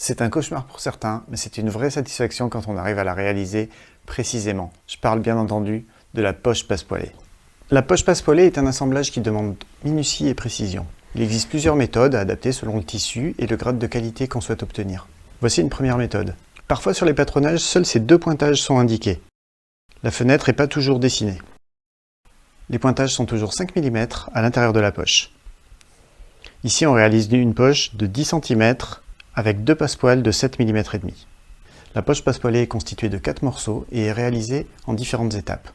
C'est un cauchemar pour certains, mais c'est une vraie satisfaction quand on arrive à la réaliser précisément. Je parle bien entendu de la poche passepoilée. La poche passepoilée est un assemblage qui demande minutie et précision. Il existe plusieurs méthodes à adapter selon le tissu et le grade de qualité qu'on souhaite obtenir. Voici une première méthode. Parfois sur les patronages, seuls ces deux pointages sont indiqués. La fenêtre n'est pas toujours dessinée. Les pointages sont toujours 5 mm à l'intérieur de la poche. Ici, on réalise une poche de 10 cm avec deux passepoils de 7 mm et demi. La poche passepoilée est constituée de 4 morceaux et est réalisée en différentes étapes.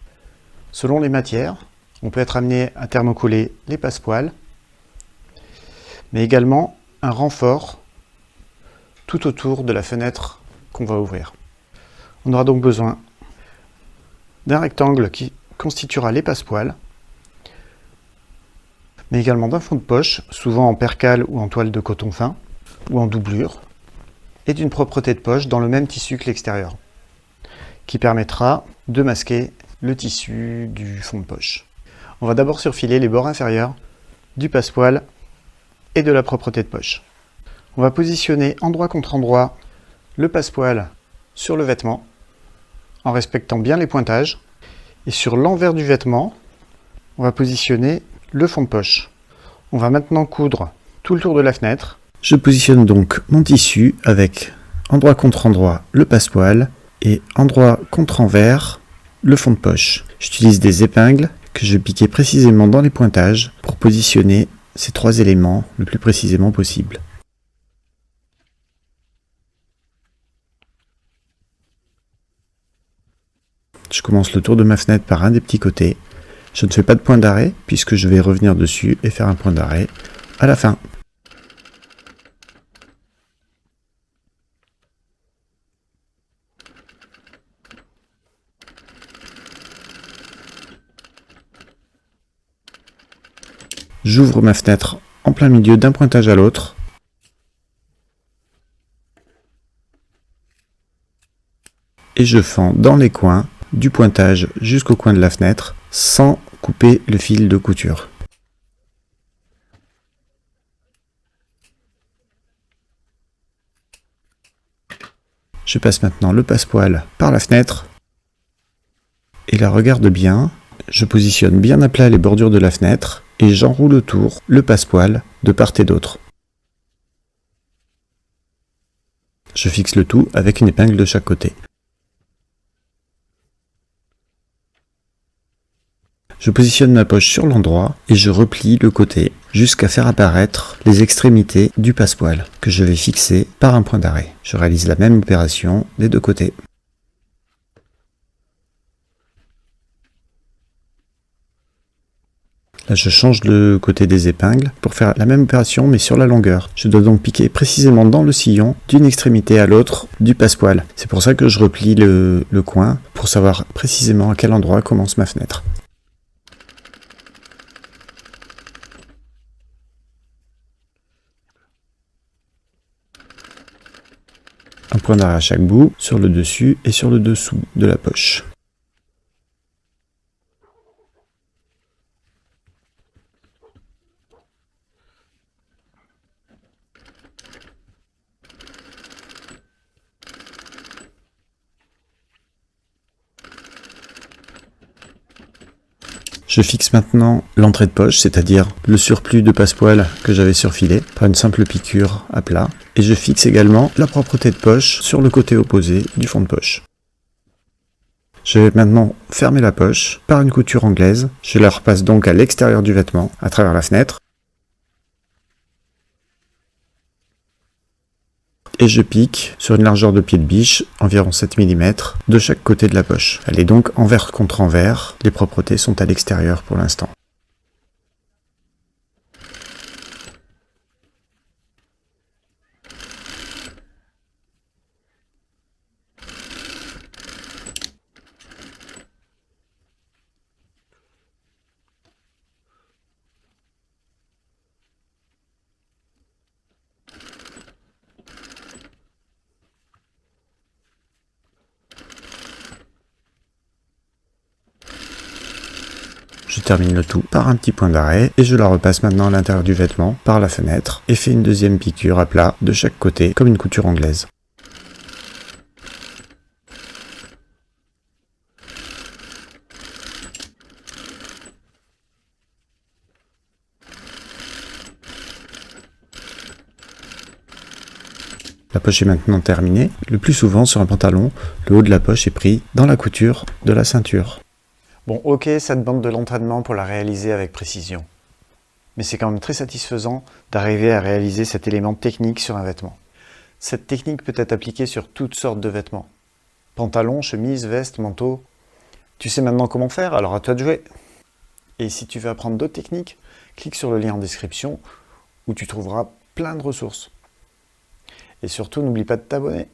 Selon les matières, on peut être amené à thermocoller les passepoils, mais également un renfort tout autour de la fenêtre qu'on va ouvrir. On aura donc besoin d'un rectangle qui constituera les passepoils, mais également d'un fond de poche, souvent en percale ou en toile de coton fin, ou en doublure, et d'une propreté de poche dans le même tissu que l'extérieur, qui permettra de masquer le tissu du fond de poche. On va d'abord surfiler les bords inférieurs du passepoil et de la propreté de poche. On va positionner endroit contre endroit le passepoil sur le vêtement, en respectant bien les pointages, et sur l'envers du vêtement, on va positionner le fond de poche. On va maintenant coudre tout le tour de la fenêtre. Je positionne donc mon tissu avec endroit contre endroit le passepoil et endroit contre envers le fond de poche. J'utilise des épingles que je vais piquer précisément dans les pointages pour positionner ces trois éléments le plus précisément possible. Je commence le tour de ma fenêtre par un des petits côtés. Je ne fais pas de point d'arrêt puisque je vais revenir dessus et faire un point d'arrêt à la fin. J'ouvre ma fenêtre en plein milieu d'un pointage à l'autre. Et je fends dans les coins du pointage jusqu'au coin de la fenêtre sans couper le fil de couture. Je passe maintenant le passepoil par la fenêtre et la regarde bien. Je positionne bien à plat les bordures de la fenêtre et j'enroule autour le passepoil de part et d'autre. Je fixe le tout avec une épingle de chaque côté. Je positionne ma poche sur l'endroit et je replie le côté jusqu'à faire apparaître les extrémités du passepoil que je vais fixer par un point d'arrêt. Je réalise la même opération des deux côtés. Là, je change le côté des épingles pour faire la même opération mais sur la longueur. Je dois donc piquer précisément dans le sillon d'une extrémité à l'autre du passepoil. C'est pour ça que je replie le coin pour savoir précisément à quel endroit commence ma fenêtre. Un point d'arrêt à chaque bout, sur le dessus et sur le dessous de la poche. Je fixe maintenant l'entrée de poche, c'est-à-dire le surplus de passepoil que j'avais surfilé par une simple piqûre à plat. Et je fixe également la propreté de poche sur le côté opposé du fond de poche. Je vais maintenant fermer la poche par une couture anglaise. Je la repasse donc à l'extérieur du vêtement, à travers la fenêtre. Et je pique sur une largeur de pied de biche, environ 7 mm, de chaque côté de la poche. Elle est donc envers contre envers, les propretés sont à l'extérieur pour l'instant. Je termine le tout par un petit point d'arrêt et je la repasse maintenant à l'intérieur du vêtement par la fenêtre et fais une deuxième piqûre à plat de chaque côté comme une couture anglaise. La poche est maintenant terminée. Le plus souvent sur un pantalon, le haut de la poche est pris dans la couture de la ceinture. Bon, ok, ça demande de l'entraînement pour la réaliser avec précision. Mais c'est quand même très satisfaisant d'arriver à réaliser cet élément technique sur un vêtement. Cette technique peut être appliquée sur toutes sortes de vêtements. Pantalon, chemise, veste, manteau. Tu sais maintenant comment faire, alors à toi de jouer. Et si tu veux apprendre d'autres techniques, clique sur le lien en description où tu trouveras plein de ressources. Et surtout, n'oublie pas de t'abonner.